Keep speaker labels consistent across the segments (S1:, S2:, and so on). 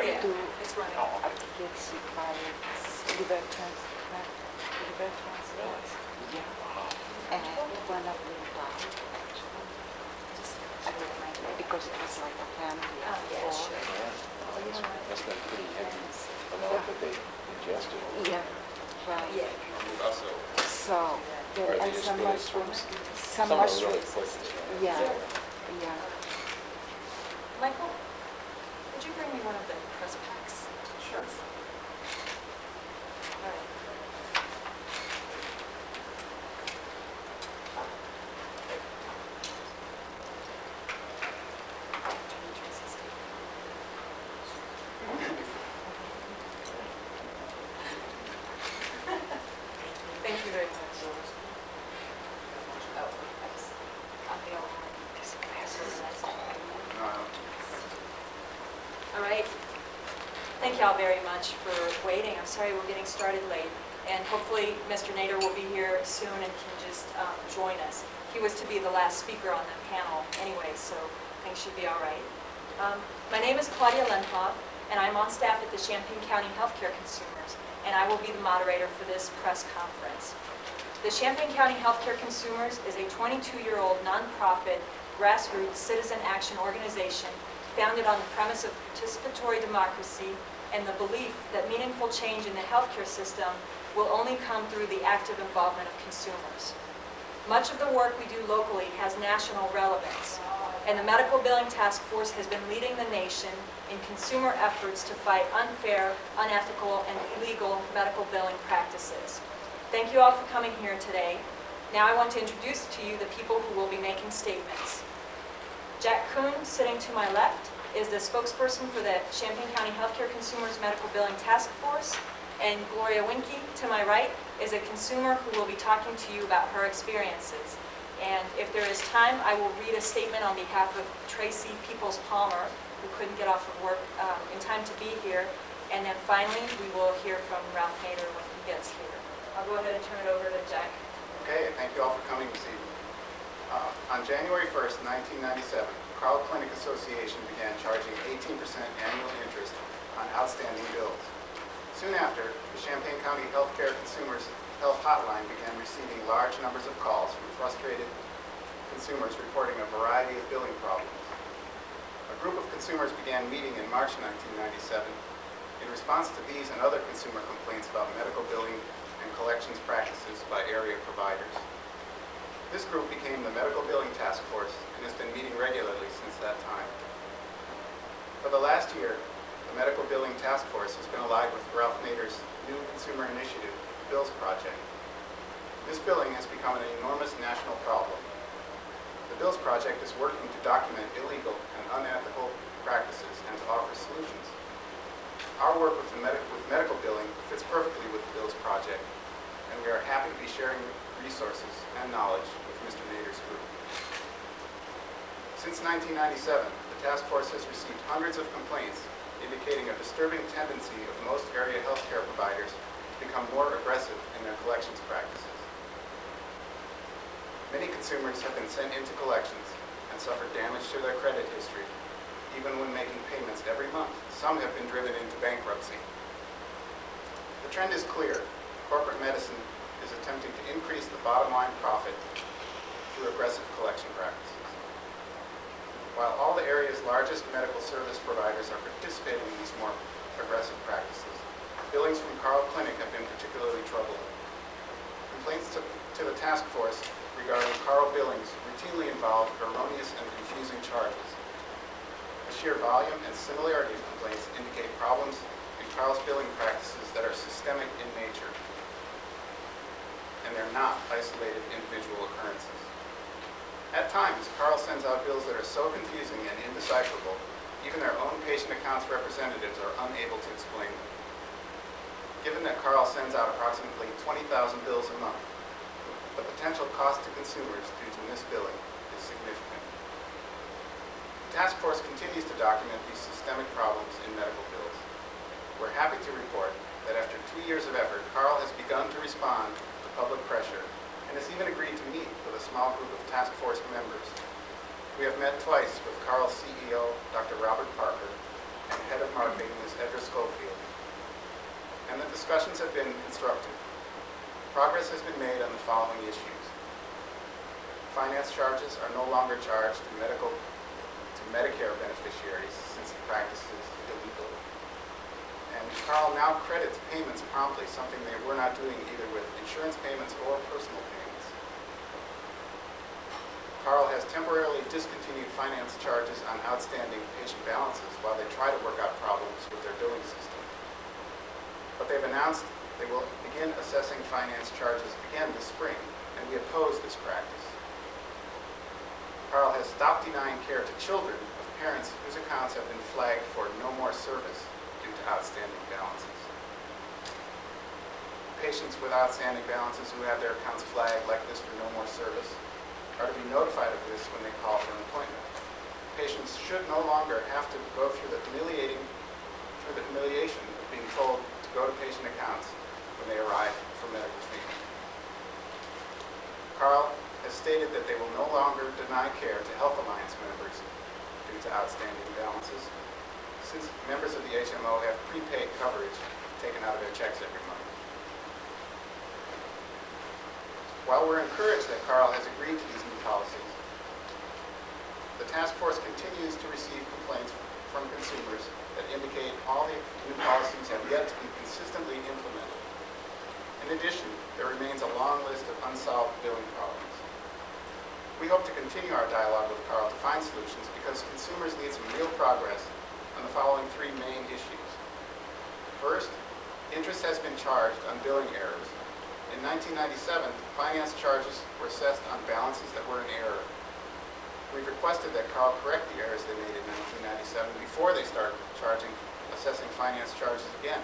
S1: yeah,
S2: do
S1: it's running.
S2: RTKC by liver transplant.
S3: Yeah.
S2: And one of them died, actually. Just I remember because it was like a family of
S1: Yeah,
S2: four.
S1: sure.
S3: Yeah. That's been pretty heavy amount that they ingested.
S2: Yeah, right.
S1: Yeah.
S2: So there
S3: Or
S2: are
S3: they just
S2: some
S3: really
S2: mushrooms.
S3: Some are really poisonous.
S2: Yeah, yeah.
S1: Michael, would you bring me one of the press packs? Sure. All right. Thank you very much. Oh, I'll be all right. All right. Thank you all very much for waiting. I'm sorry we're getting started late. And hopefully Mr. Nader will be here soon and can just join us. He was to be the last speaker on the panel anyway, so things should be all right. My name is Claudia Lenhoff, and I'm on staff at the Champaign County Healthcare Consumers, and I will be the moderator for this press conference. The Champaign County Healthcare Consumers is a 22-year-old nonprofit grassroots citizen action organization founded on the premise of participatory democracy and the belief that meaningful change in the healthcare system will only come through the active involvement of consumers. Much of the work we do locally has national relevance, and the Medical Billing Task Force has been leading the nation in consumer efforts to fight unfair, unethical, and illegal medical billing practices. Thank you all for coming here today. Now I want to introduce to you the people who will be making statements. Jack Kuhn, sitting to my left, is the spokesperson for the Champaign County Healthcare Consumers Medical Billing Task Force, and Gloria Winke, to my right, is a consumer who will be talking to you about her experiences. And if there is time, I will read a statement on behalf of Tracy Peoples-Palmer, who couldn't get off of work in time to be here. And then finally, we will hear from Ralph Nader when he gets here. I'll go ahead and turn it over to Jack.
S4: Okay, thank you all for coming this evening. On January 1st, 1997, Carle Clinic Association began charging 18% annual interest on outstanding bills. Soon after, the Champaign County Healthcare Consumers Health Hotline began receiving large numbers of calls from frustrated consumers reporting a variety of billing problems. A group of consumers began meeting in March 1997 in response to these and other consumer complaints about medical billing and collections practices by area providers. This group became the Medical Billing Task Force and has been meeting regularly since that time. For the last year, the Medical Billing Task Force has been allied with Ralph Nader's new consumer initiative, the Bills Project. This billing has become an enormous national problem. The Bills Project is working to document illegal and unethical practices and to offer solutions. Our work with medical billing fits perfectly with the Bills Project, and we are happy to be sharing resources and knowledge with Mr. Nader's group. Since 1997, the task force has received hundreds of complaints indicating a disturbing tendency of most area healthcare providers to become more aggressive in their collections practices. Many consumers have been sent into collections and suffered damage to their credit history, even when making payments every month. Some have been driven into bankruptcy. The trend is clear. Corporate medicine is attempting to increase the bottom line profit through aggressive collection practices. While all the area's largest medical service providers are participating in these more aggressive practices, billings from Carle Clinic have been particularly troubling. Complaints to the task force regarding Carle billings routinely involve erroneous and confusing charges. The sheer volume and similarity of complaints indicate problems in Carle's billing practices that are systemic in nature, and they're not isolated individual occurrences. At times, Carle sends out bills that are so confusing and indecipherable, even their own patient accounts representatives are unable to explain them. Given that Carle sends out approximately 20,000 bills a month, the potential cost to consumers due to misbilling is significant. The task force continues to document these systemic problems in medical bills. We're happy to report that after 2 years of effort, Carle has begun to respond to public pressure and has even agreed to meet with a small group of task force members. We have met twice with Carle's CEO, Dr. Robert Parker, and head of marketing, Ms. discussions have been constructive. Progress has been made on the following issues. Finance charges are no longer charged to Medicare beneficiaries since the practice is illegal. And Carle now credits payments promptly, something they were not doing either with insurance payments or personal payments. Carle has temporarily discontinued finance charges on outstanding patient balances while they try to work out problems with their billing system. But they've announced they will begin assessing finance charges again this spring, and we oppose this practice. Carle has stopped denying care to children of parents whose accounts have been flagged for no more service due to outstanding balances. Patients with outstanding balances who have their accounts flagged like this for no more service are to be notified of this when they call for an appointment. Patients should no longer have to go through the humiliation of being told to go to patient accounts when they arrive for medical treatment. Carle has stated that they will no longer deny care to Health Alliance members due to outstanding balances, since members of the HMO have prepaid coverage taken out of their checks every month. While we're encouraged that Carle has agreed to these new policies, the task force continues to receive complaints from consumers that indicate all the new policies have yet to be consistently implemented. In addition, there remains a long list of unsolved billing problems. We hope to continue our dialogue with Carle to find solutions because consumers need some real progress on the following three main issues. First, interest has been charged on billing errors. In 1997, finance charges were assessed on balances that were in error. We've requested that Carle correct the errors they made in 1997 before they start assessing finance charges again.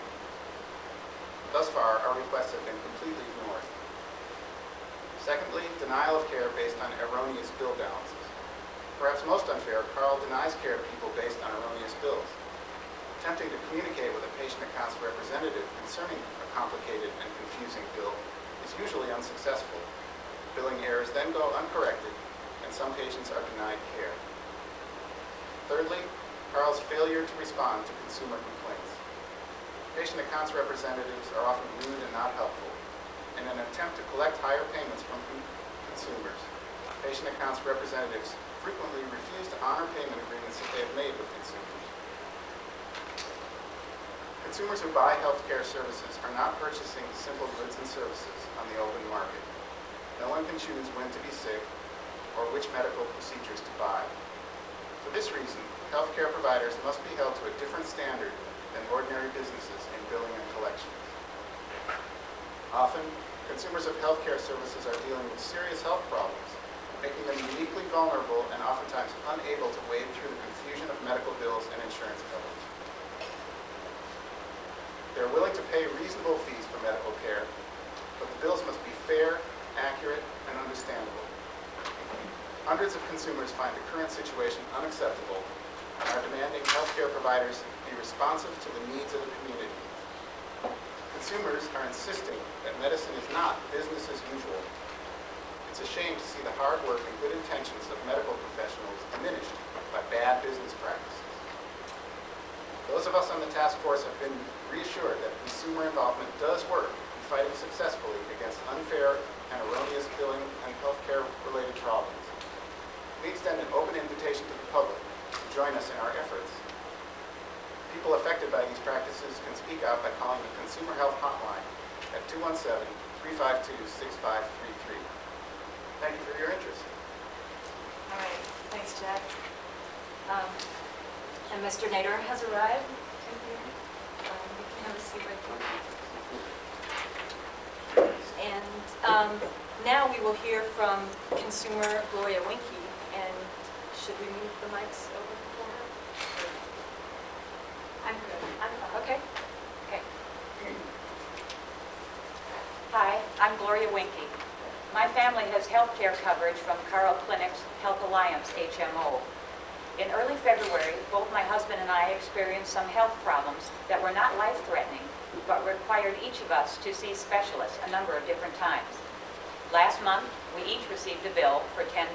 S4: Thus far, our requests have been completely ignored. Secondly, denial of care based on erroneous bill balances. Perhaps most unfair, Carle denies care to people based on erroneous bills. Attempting to communicate with a patient accounts representative concerning a complicated and confusing bill is usually unsuccessful. Billing errors then go uncorrected, and some patients are denied care. Thirdly, Carle's failure to respond to consumer complaints. Patient accounts representatives are often rude and not helpful. In an attempt to collect higher payments from consumers, patient accounts representatives frequently refuse to honor payment agreements that they have made with consumers. Consumers who buy healthcare services are not purchasing simple goods and services on the open market. No one can choose when to be sick or which medical procedures to buy. For this reason, healthcare providers must be held to a different standard than ordinary businesses in billing and collections. Often, consumers of healthcare services are dealing with serious health problems, making them uniquely vulnerable and oftentimes unable to wade through the confusion of medical bills and insurance coverage. They're willing to pay reasonable fees for medical care, but the bills must be fair, accurate, and understandable. Hundreds of consumers find the current situation unacceptable and are demanding healthcare providers be responsive to the needs of the community. Consumers are insisting that medicine is not business as usual. It's a shame to see the hard work and good intentions of medical professionals diminished by bad business practices. Those of us on the task force have been reassured that consumer involvement does work in fighting successfully against unfair and erroneous billing and healthcare-related problems. We extend an open invitation to the public to join us in our efforts. People affected by these practices can speak out by calling the Consumer Health Hotline at 217-352-6533. Thank you for your interest.
S1: All right, thanks, Jack. And Mr. Nader has arrived. You can have a seat right there. And now we will hear from consumer Gloria Winke. And should we move the mics over for her?
S2: I'm good. I'm fine.
S1: Okay. Okay. Hi, I'm Gloria Winke. My family has health care coverage from Carle Clinic's Health Alliance HMO. In early February, both my husband and I experienced some health problems that were not life-threatening, but required each of us to see specialists a number of different times. Last month, we each received a bill for $10.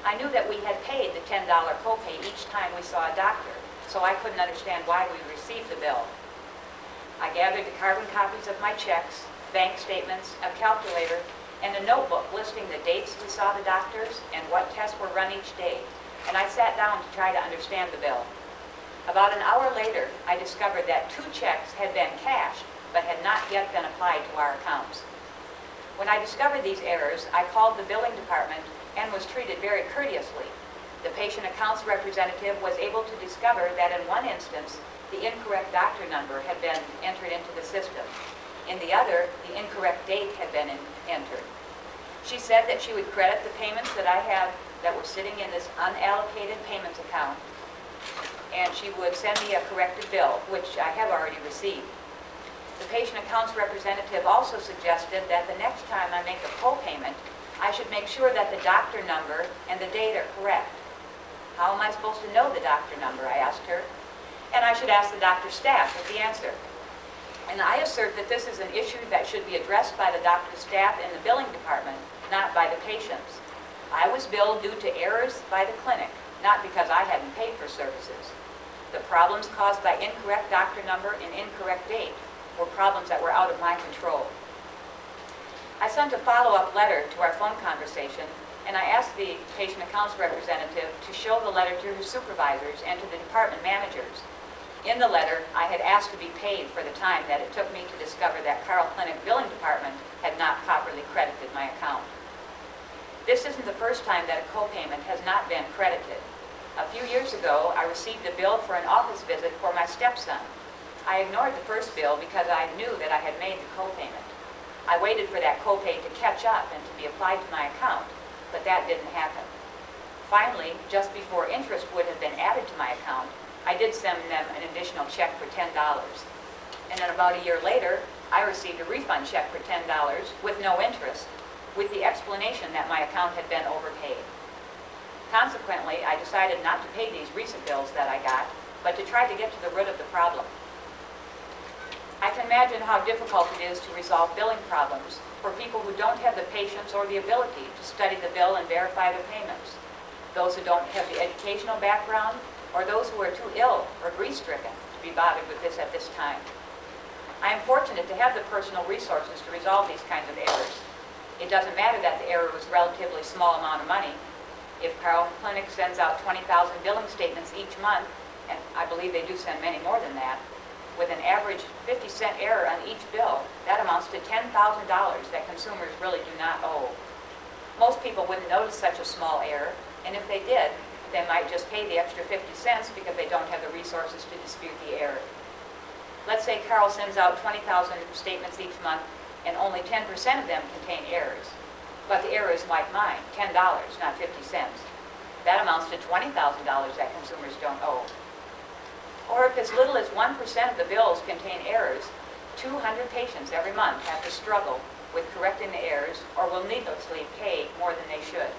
S1: I knew that we had paid the $10 copay each time we saw a doctor, so I couldn't understand why we received the bill.
S5: I gathered the carbon copies of my checks, bank statements, a calculator, and a notebook listing the dates we saw the doctors and what tests were run each day, and I sat down to try to understand the bill. About an hour later, I discovered that 2 checks had been cashed, but had not yet been applied to our accounts. When I discovered these errors, I called the billing department and was treated very courteously. The patient accounts representative was able to discover that in one instance, the incorrect doctor number had been entered into the system. In the other, the incorrect date had been entered. She said that she would credit the payments that I had that were sitting in this unallocated payments account, and she would send me a corrected bill, which I have already received. The patient accounts representative also suggested that the next time I make a co-payment, I should make sure that the doctor number and the date are correct. How am I supposed to know the doctor number, I asked her, and I should ask the doctor's staff for the answer. And I assert that this is an issue that should be addressed by the doctor's staff in the billing department, not by the patients. I was billed due to errors by the clinic, not because I hadn't paid for services. The problems caused by incorrect doctor number and incorrect date were problems that were out of my control. I sent a follow-up letter to our phone conversation, and I asked the patient accounts representative to show the letter to her supervisors and to the department managers. In the letter, I had asked to be paid for the time that it took me to discover that Carle Clinic billing department had not properly credited my account. This isn't the first time that a co-payment has not been credited. A few years ago, I received a bill for an office visit for my stepson. I ignored the first bill because I knew that I had made the co-payment. I waited for that co-pay to catch up and to be applied to my account, but that didn't happen. Finally, just before interest would have been added to my account, I did send them an additional check for $10. And then about a year later, I received a refund check for $10 with no interest, with the explanation that my account had been overpaid. Consequently, I decided not to pay these recent bills that I got, but to try to get to the root of the problem. I can imagine how difficult it is to resolve billing problems for people who don't have the patience or the ability to study the bill and verify the payments, those who don't have the educational background, or those who are too ill or grief-stricken to be bothered with this at this time. I am fortunate to have the personal resources to resolve these kinds of errors. It doesn't matter that the error was a relatively small amount of money. If Carle Clinic sends out 20,000 billing statements each month, and I believe they do send many more than that, with an average 50-cent error on each bill, that amounts to $10,000 that consumers really do not owe. Most people wouldn't notice such a small error, and if they did, they might just pay the extra 50 cents because they don't have the resources to dispute the error. Let's say Carle sends out 20,000 statements each month, and only 10% of them contain errors. But the error is like mine, $10, not 50 cents. That amounts to $20,000 that consumers don't owe. Or if as little as 1% of the bills contain errors, 200 patients every month have to struggle with correcting the errors or will needlessly pay more than they should.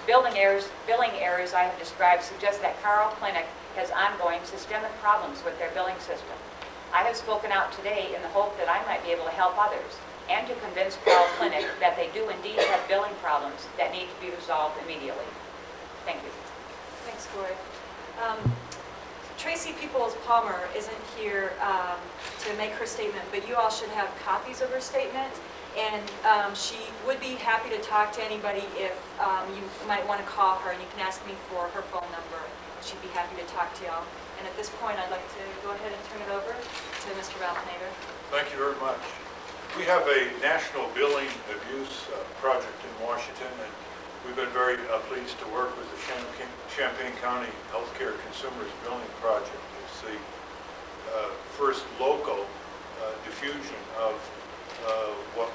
S5: Billing errors I have described suggest that Carle Clinic has ongoing systemic problems with their billing system. I have spoken out today in the hope that I might be able to help others and to convince Carle Clinic that they do indeed have billing problems that need to be resolved immediately. Thank you.
S1: Thanks, Gloria. Tracy Peoples-Palmer isn't here to make her statement, but you all should have copies of her statement. And she would be happy to talk to anybody if you might want to call her, and you can ask me for her phone number. She'd be happy to talk to y'all. And at this point, I'd like to go ahead and turn it over to Mr. Ralph Nader.
S6: Thank you very much. We have a national billing abuse project in Washington, and we've been very pleased to work with the Champaign County Healthcare Consumers Billing Project. It's the first local diffusion of what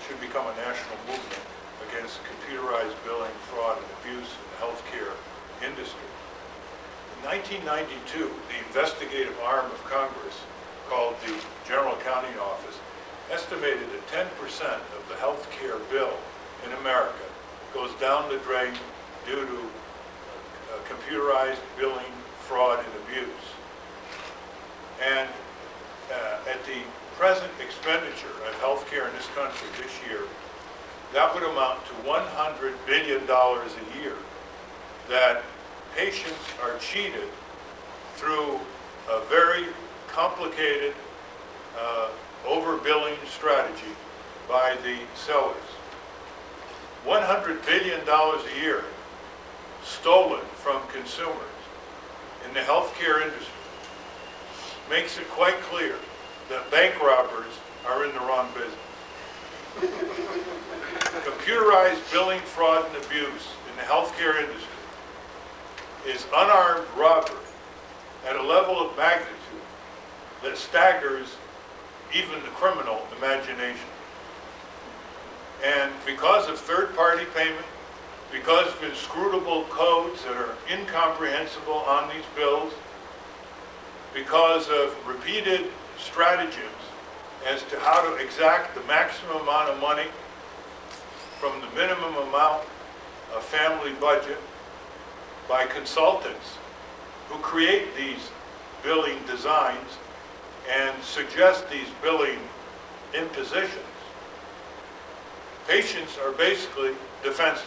S6: should become a national movement against computerized billing, fraud, and abuse in the healthcare industry. In 1992, the investigative arm of Congress, called the General Accounting Office, estimated that 10% of the healthcare bill in America goes down the drain due to computerized billing, fraud, and abuse. And at the present expenditure of healthcare in this country this year, that would amount to $100 billion a year that patients are cheated through a very complicated overbilling strategy by the sellers. $100 billion a year stolen from consumers in the healthcare industry makes it quite clear that bank robbers are in the wrong business. Computerized billing, fraud, and abuse in the healthcare industry is unarmed robbery at a level of magnitude that staggers even the criminal imagination. And because of third-party payment, because of inscrutable codes that are incomprehensible on these bills, because of repeated stratagems as to how to exact the maximum amount of money from the minimum amount of family budget by consultants who create these billing designs and suggest these billing impositions, patients are basically defenseless.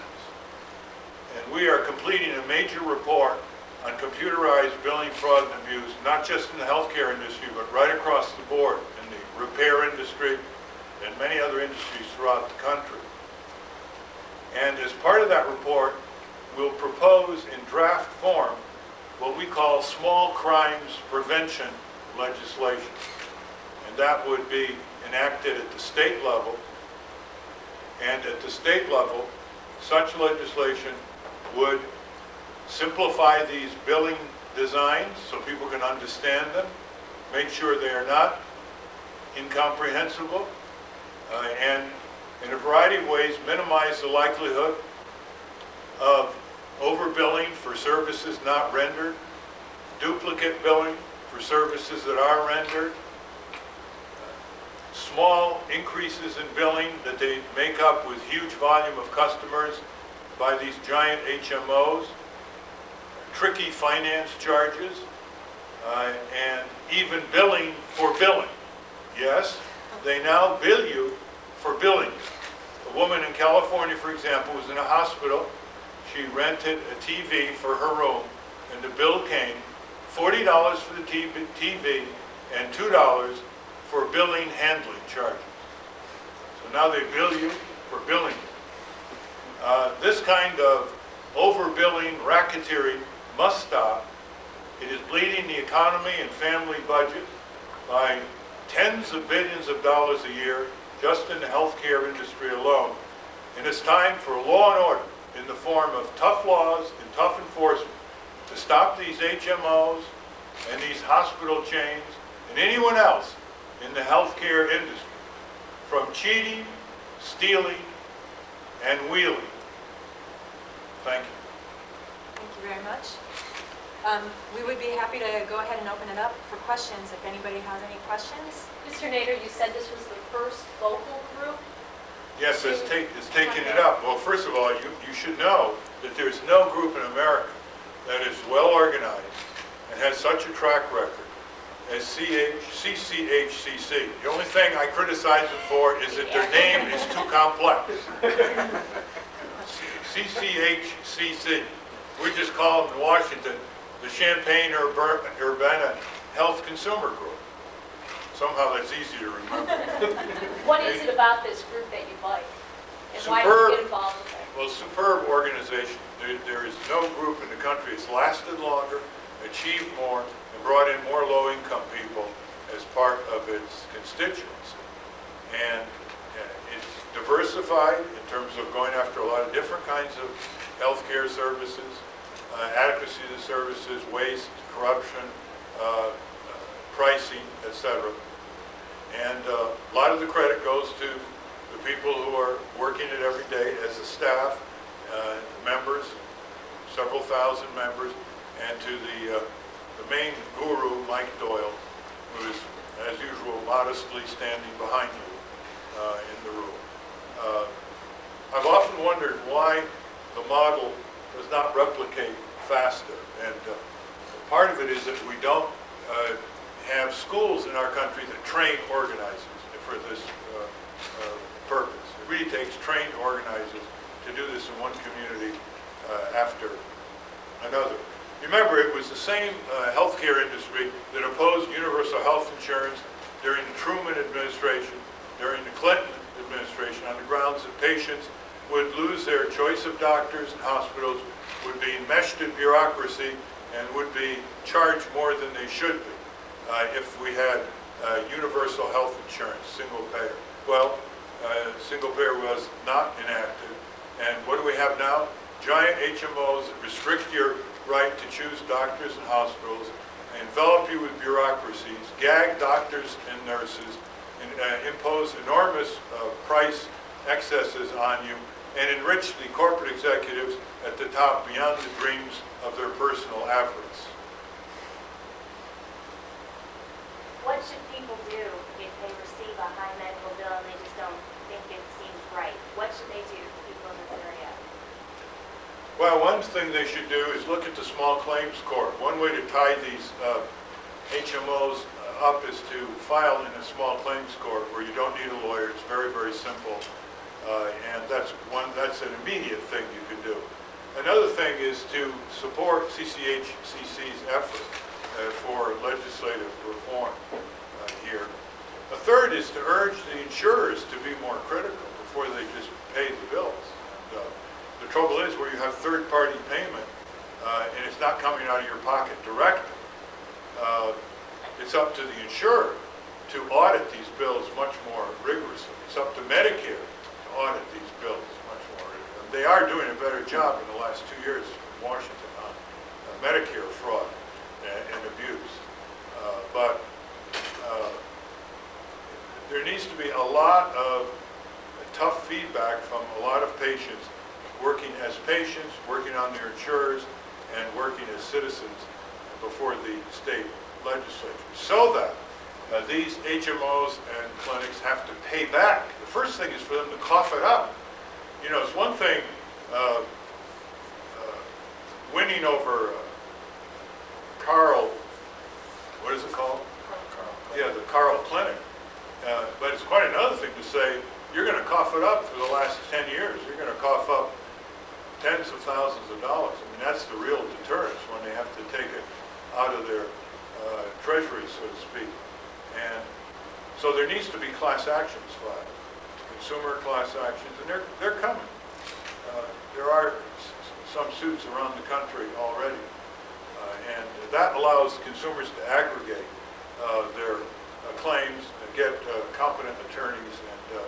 S6: And we are completing a major report on computerized billing, fraud, and abuse, not just in the healthcare industry, but right across the board, in the repair industry and many other industries throughout the country. And as part of that report, we'll propose in draft form what we call small crimes prevention legislation. And that would be enacted at the state level. And at the state level, such legislation would simplify these billing designs so people can understand them, make sure they are not incomprehensible, and in a variety of ways minimize the likelihood of overbilling for services not rendered, duplicate billing for services that are rendered, small increases in billing that they make up with huge volume of customers by these giant HMOs, tricky finance charges, and even billing for billing. Yes, they now bill you for billing. A woman in California, for example, was in a hospital. She rented a TV for her room, and the bill came $40 for the TV and $2 for billing handling charges. So now they bill you for billing. This kind of overbilling, racketeering must stop. It is bleeding the economy and family budget by tens of billions of dollars a year just in the healthcare industry alone. And it's time for law and order in the form of tough laws and tough enforcement to stop these HMOs and these hospital chains and anyone else in the healthcare industry from cheating, stealing, and wheeling. Thank you.
S1: Thank you very much. We would be happy to go ahead and open it up for questions if anybody has any questions.
S7: Mr. Nader, you said this was the first vocal group?
S6: Yes, it's taking it up. Well, first of all, you should know that there's no group in America that is well organized and has such a track record as CCHCC. The only thing I criticize it for is that their name is too complex. CCHCC. We just call them in Washington the Champaign-Urbana Health Consumer Group. Somehow that's easy to remember.
S7: What is it about this group that you like? And why did you get involved with it?
S6: Well, superb organization. There is no group in the country that's lasted longer, achieved more, and brought in more low-income people as part of its constituency. And it's diversified in terms of going after a lot of different kinds of healthcare services, adequacy of the services, waste, corruption, pricing, etc. And a lot of the credit goes to the people who are working it every day as a staff, members, several thousand members, and to the main guru, Mike Doyle, who is, as usual, modestly standing behind you in the room. I've often wondered why the model does not replicate faster. And part of it is that we don't have schools in our country that train organizers for this purpose. It really takes trained organizers to do this in one community after another. Remember, it was the same healthcare industry that opposed universal health insurance during the Truman administration, during the Clinton administration, on the grounds that patients would lose their choice of doctors and hospitals, would be enmeshed in bureaucracy, and would be charged more than they should be if we had universal health insurance, single payer. Well, single payer was not enacted, and what do we have now? Giant HMOs that restrict your right to choose doctors and hospitals, envelop you with bureaucracies, gag doctors and nurses, and impose enormous price excesses on you, and enrich the corporate executives at the top beyond the dreams of their personal avarice.
S8: What should people do if they receive a high medical bill and they just don't think it seems right? What should they do, people in this area?
S6: Well, one thing they should do is look at the small claims court. One way to tie these HMOs up is to file in a small claims court where you don't need a lawyer. It's very, very simple. And that's an immediate thing you can do. Another thing is to support CCHCC's effort for legislative reform here. A third is to urge the insurers to be more critical before they just pay the bills. And, the trouble is where you have third-party payment and it's not coming out of your pocket directly, it's up to the insurer to audit these bills much more rigorously. It's up to Medicare to audit these bills much more rigorously. They are doing a better job in the last 2 years in Washington on Medicare fraud and abuse. But there needs to be a lot of tough feedback from a lot of patients working as patients, working on their insurers, and working as citizens before the state legislature, so that these HMOs and clinics have to pay back. The first thing is for them to cough it up. You know, it's one thing winning over Carle, what is it called?
S3: Carle.
S6: Yeah, the Carle Clinic. But it's quite another thing to say, you're going to cough it up for the last 10 years. You're going to cough up tens of thousands of dollars. I mean, that's the real deterrence when they have to take it out of their treasury, so to speak. And so there needs to be class actions filed, consumer class actions, and they're coming. There are some suits around the country already, and that allows consumers to aggregate their claims and get competent attorneys and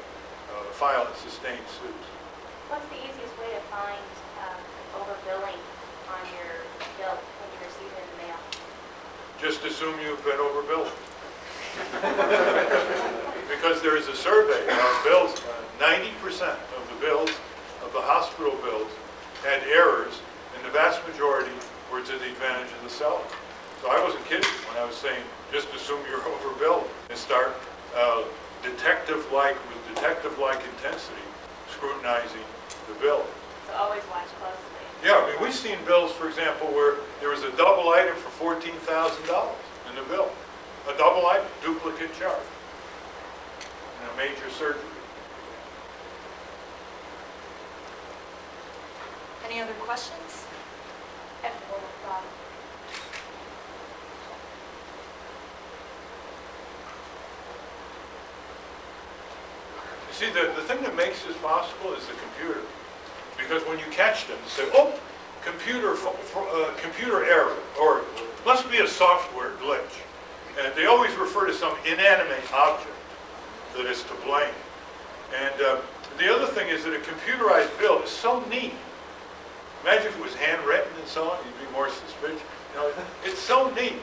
S6: file and sustain suits.
S8: What's the easiest way to find overbilling on your bill when you receive it in the mail?
S6: Just assume you've been overbilled. Because there is a survey of bills, 90% of the bills, of the hospital bills, had errors, and the vast majority were to the advantage of the seller. So I wasn't kidding when I was saying, just assume you're overbilled and start detective-like, with detective-like intensity, scrutinizing the bill.
S8: So always watch closely.
S6: Yeah, I mean, we've seen bills, for example, where there was a double item for $14,000 in the bill. A double item, duplicate charge, and a major surgery.
S1: Any other questions?
S8: I have one more thought.
S6: You see, the thing that makes this possible is the computer. Because when you catch them, you say, oh, computer error, or must be a software glitch. And they always refer to some inanimate object that is to blame. And the other thing is that a computerized bill is so neat. Imagine if it was handwritten and so on, you'd be more suspicious. You know, it's so neat.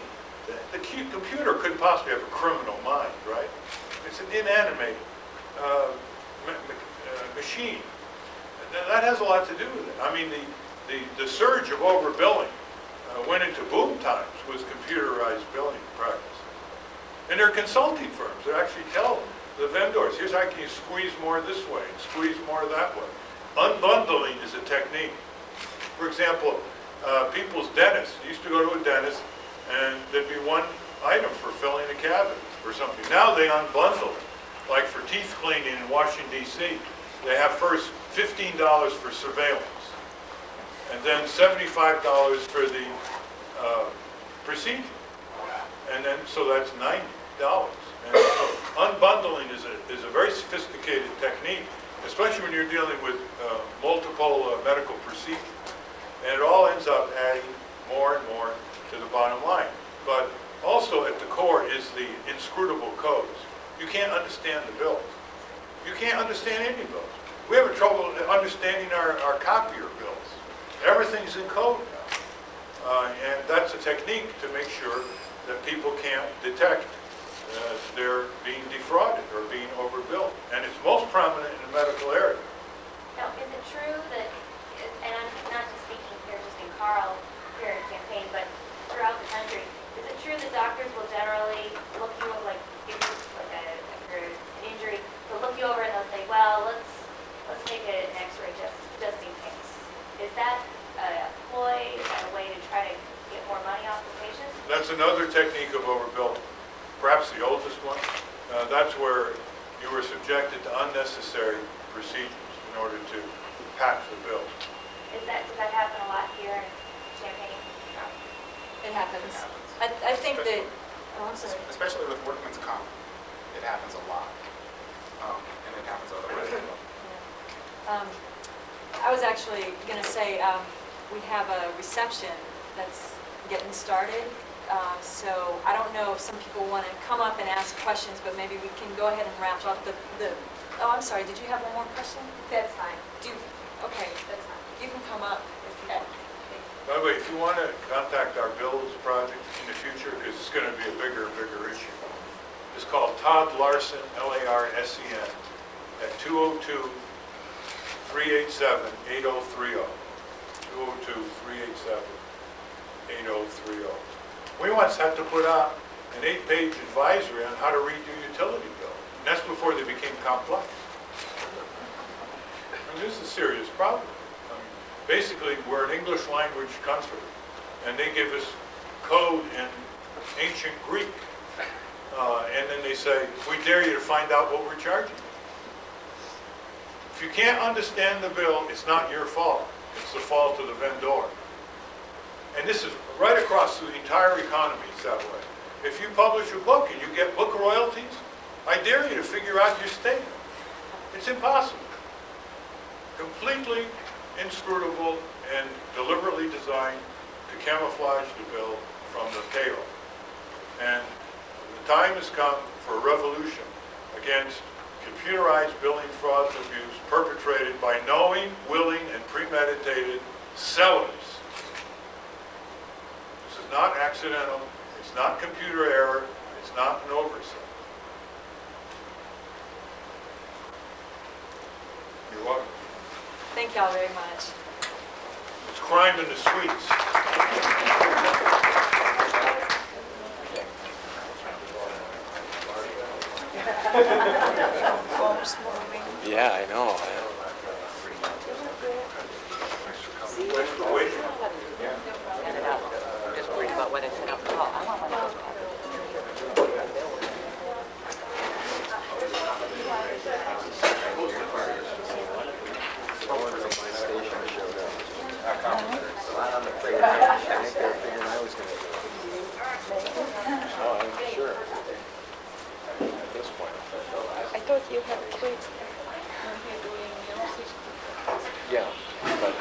S6: The computer couldn't possibly have a criminal mind, right? It's an inanimate machine. That has a lot to do with it. I mean, the surge of overbilling went into boom times with computerized billing practice. And there are consulting firms that actually tell the vendors, here's how you squeeze more this way, and squeeze more that way. Unbundling is a technique. For example, people's dentists used to go to a dentist and there'd be one item for filling a cavity or something. Now they unbundle it. Like for teeth cleaning in Washington, D.C., they have first $15 for surveillance, and then $75 for the procedure. And then, so that's $90. And so unbundling is a very sophisticated technique, especially when you're dealing with multiple medical procedures. And it all ends up adding more and more to the bottom line. But also at the core is the inscrutable codes. You can't understand the bills. You can't understand any bills. We have trouble understanding our copier bills. Everything's in code now. And that's a technique to make sure that people can't detect they're being defrauded or being overbilled. And it's most prominent in the medical area.
S8: Now, is it true that, and I'm not just speaking here just in Carle, here in Champaign, but throughout the country, is it true that doctors will generally look you over, like, give you like an injury, they'll look you over and they'll say, well, let's take an x-ray just in case. Is that a ploy, a way to try to get more money off the patient?
S6: That's another technique of overbilling, perhaps the oldest one. That's where you were subjected to unnecessary procedures in order to patch the bill.
S8: Does that happen a lot here in Champaign?
S1: It happens. I think that, oh, I'm sorry.
S4: Especially with workman's comp, it happens a lot. And it happens other ways as well.
S1: I was actually going to say, we have a reception that's getting started. So I don't know if some people want to come up and ask questions, but maybe we can go ahead and wrap up the oh, I'm sorry, did you have one more question?
S7: That's fine.
S1: Okay,
S7: That's fine.
S1: you can come up if you want.
S6: By the way, if you want to contact our bills project in the future, because it's going to be a bigger and bigger issue, it's called Todd Larson, Larsen, at 202-387-8030. 202-387-8030. We once had to put out an 8-page advisory on how to read your utility bill. And that's before they became complex. I mean, this is a serious problem. I mean, basically, we're an English language country, and they give us code in ancient Greek. And then they say, we dare you to find out what we're charging you. If you can't understand the bill, it's not your fault. It's the fault of the vendor. And this is right across the entire economy, it's that way. If you publish a book and you get book royalties, I dare you to figure out your statement. It's impossible. Completely inscrutable and deliberately designed to camouflage the bill from the payroll. And the time has come for a revolution against computerized billing fraud and abuse perpetrated by knowing, willing, and premeditated sellers. This is not accidental. It's not computer error. It's not an oversight. You're welcome.
S1: Thank y'all very much.
S6: It's crime in the suites.
S3: Yeah, I know.
S6: Thanks for waiting.
S2: Send it out. I'm just worried about when I send out the call. I want one of those copies.
S3: I'm afraid I think they're figuring I was going to do it. Oh, I'm sure. At this point.
S2: I thought you had quit.
S3: Yeah, but